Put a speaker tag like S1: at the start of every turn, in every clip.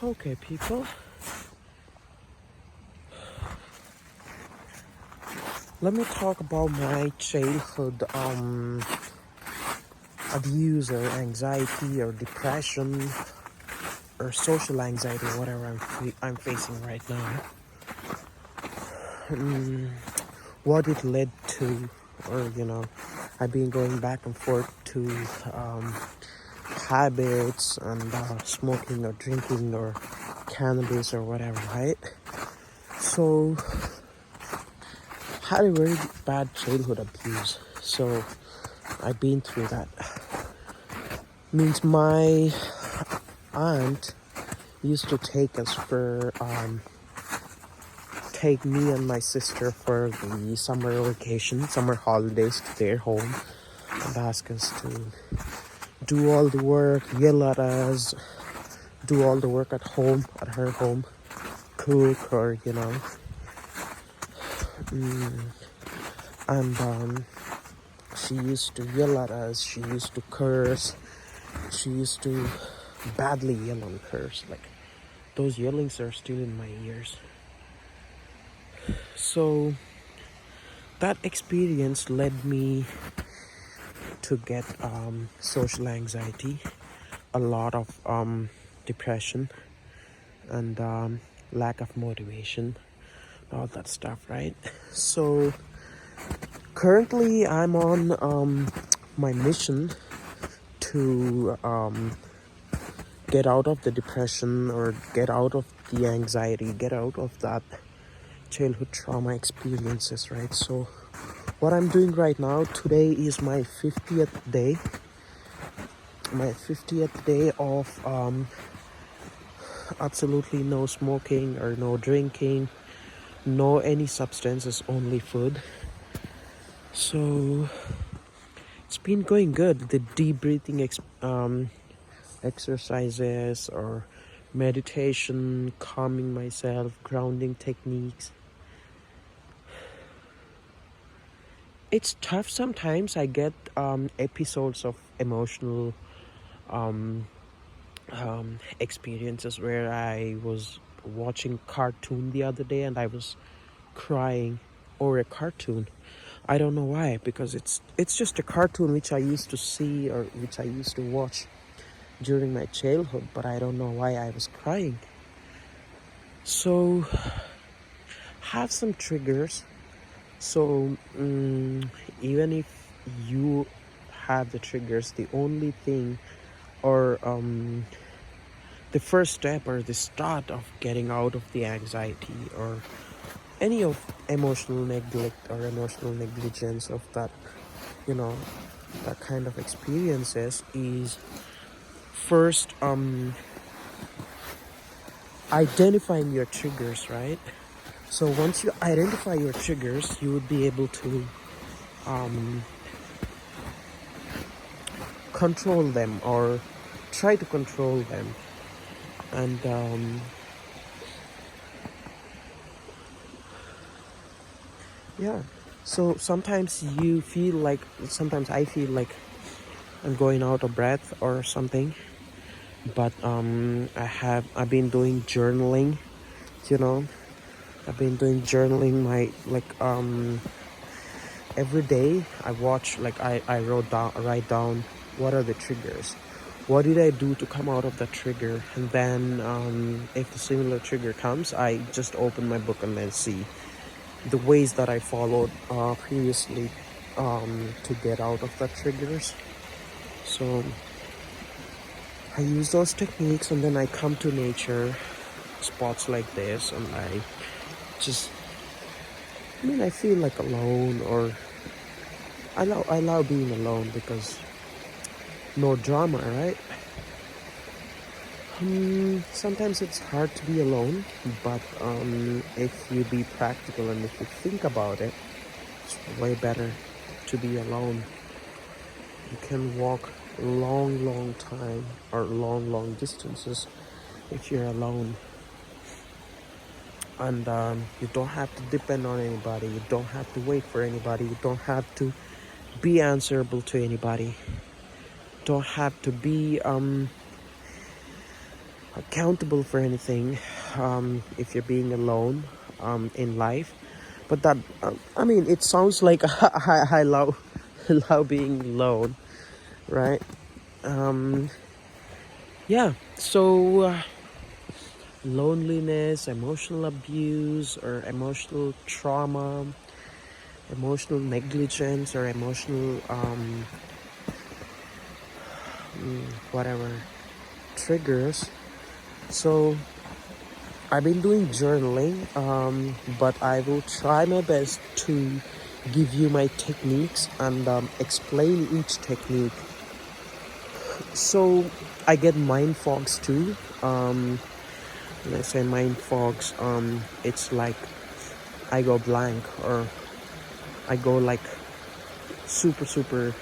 S1: Okay, people. Let me talk about my childhood abuse or anxiety or depression or social anxiety, whatever I'm facing right now. What it led to, or I've been going back and forth to habits and smoking or drinking or cannabis or whatever, right? So had a very bad childhood abuse, so I've been through that. Means my aunt used to take me and my sister for the summer vacation, summer holidays to their home, and ask us to do all the work, yell at us, do all the work at home, at her home, cook or and she used to yell at us, she used to curse, she used to badly yell and curse. Like, those yellings are still in my ears. So that experience led me to get social anxiety, a lot of depression, and lack of motivation, all that stuff, right? So currently I'm on my mission to get out of the depression or get out of the anxiety, get out of that childhood trauma experiences, right? So what I'm doing right now, today is my 50th day. My 50th day of absolutely no smoking or no drinking, no any substances, only food. So it's been going good. The deep breathing exercises or meditation, calming myself, grounding techniques. It's tough sometimes. I get episodes of emotional experiences where I was watching cartoon the other day and I was crying over a cartoon. I don't know why, because it's just a cartoon which I used to see or which I used to watch during my childhood, but I don't know why I was crying. So have some triggers. So even if you have the triggers, the only thing or the first step or the start of getting out of the anxiety or any of emotional neglect or emotional negligence of that that kind of experiences is first identifying your triggers, right? So once you identify your triggers, you would be able to control them or try to control them. And so sometimes I feel like I'm going out of breath or something, but I've been doing journaling. I've been doing journaling every day. I write down what are the triggers, what did I do to come out of that trigger, and then if a similar trigger comes, I just open my book and then see the ways that I followed previously to get out of that triggers. So I use those techniques, and then I come to nature spots like this, and I feel like alone, or I love being alone because no drama, right? Sometimes it's hard to be alone, but if you be practical and if you think about it, it's way better to be alone. You can walk long time or long distances if you're alone, and you don't have to depend on anybody, you don't have to wait for anybody, you don't have to be answerable to anybody, don't have to be accountable for anything if you're being alone in life. But that I mean, it sounds like I love love being alone, right? um yeah, so loneliness, emotional abuse, or emotional trauma, emotional negligence, or emotional whatever triggers. So I've been doing journaling, but I will try my best to give you my techniques and explain each technique. So I get mind fogs too. When I say mind fogs, it's like I go blank, or I go like super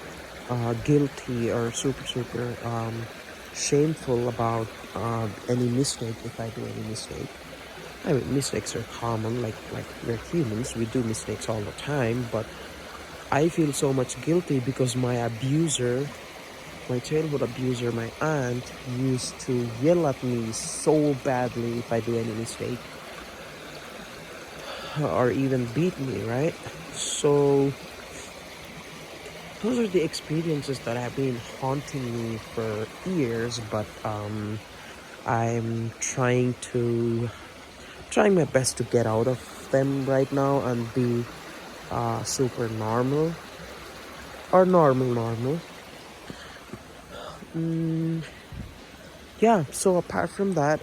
S1: guilty, or super shameful about any mistake if I do any mistake. I mean, mistakes are common, like we're humans, we do mistakes all the time, but I feel so much guilty because my childhood abuser, my aunt, used to yell at me so badly if I do any mistake, or even beat me, right? So those are the experiences that have been haunting me for years, but I'm trying my best to get out of them right now and be super normal, or normal. Yeah, so apart from that,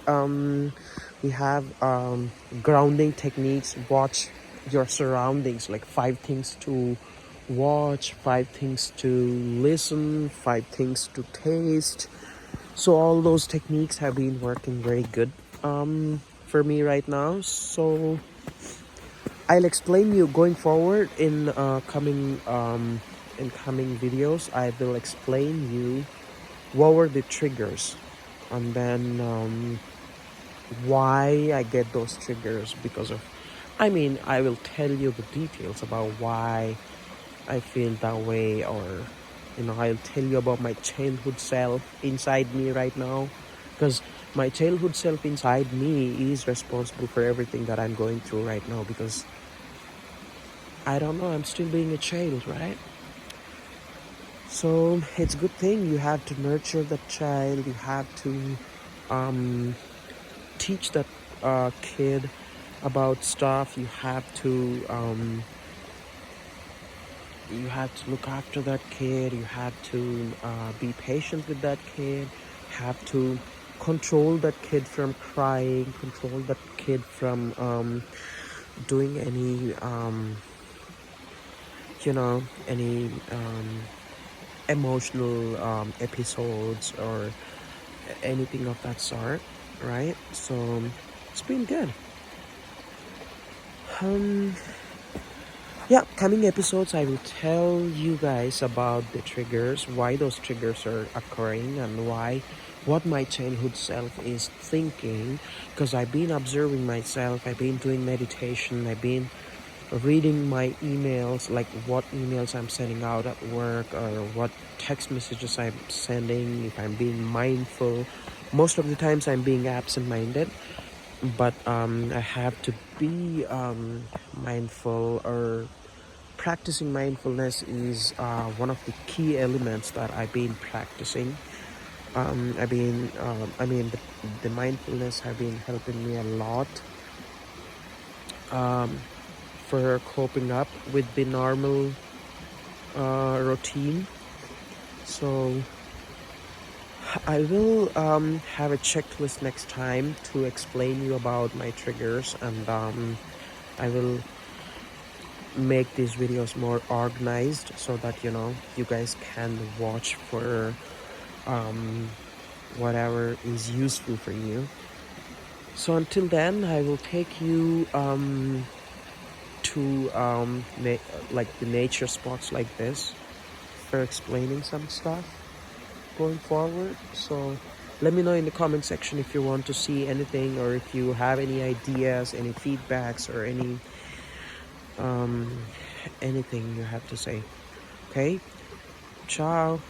S1: we have grounding techniques. Watch your surroundings, like 5 things to watch, 5 things to listen, 5 things to taste. So all those techniques have been working very good for me right now. So I'll explain you going forward in coming videos. I will explain you what were the triggers, and then why I get those triggers because of. I mean, I will tell you the details about why I feel that way, or I'll tell you about my childhood self inside me right now, because my childhood self inside me is responsible for everything that I'm going through right now, because I don't know, I'm still being a child, right? So it's a good thing you have to nurture that child. You have to teach that kid about stuff. You have to look after that kid. You have to be patient with that kid. Have to control that kid from crying. Control that kid from doing any emotional episodes or anything of that sort, right? So it's been good. Yeah, coming episodes I will tell you guys about the triggers, why those triggers are occurring, and what my childhood self is thinking, because I've been observing myself. I've been doing meditation. I've been reading my emails, like what emails I'm sending out at work, or what text messages I'm sending, if I'm being mindful. Most of the times I'm being absent-minded, but I have to be mindful, or practicing mindfulness is one of the key elements that I've been practicing. The mindfulness have been helping me a lot for coping up with the normal routine. So I will have a checklist next time to explain you about my triggers, and I will make these videos more organized so that you guys can watch for whatever is useful for you. So until then, I will take you to like the nature spots like this for explaining some stuff going forward. So let me know in the comment section if you want to see anything, or if you have any ideas, any feedbacks, or anything you have to say. Okay, ciao.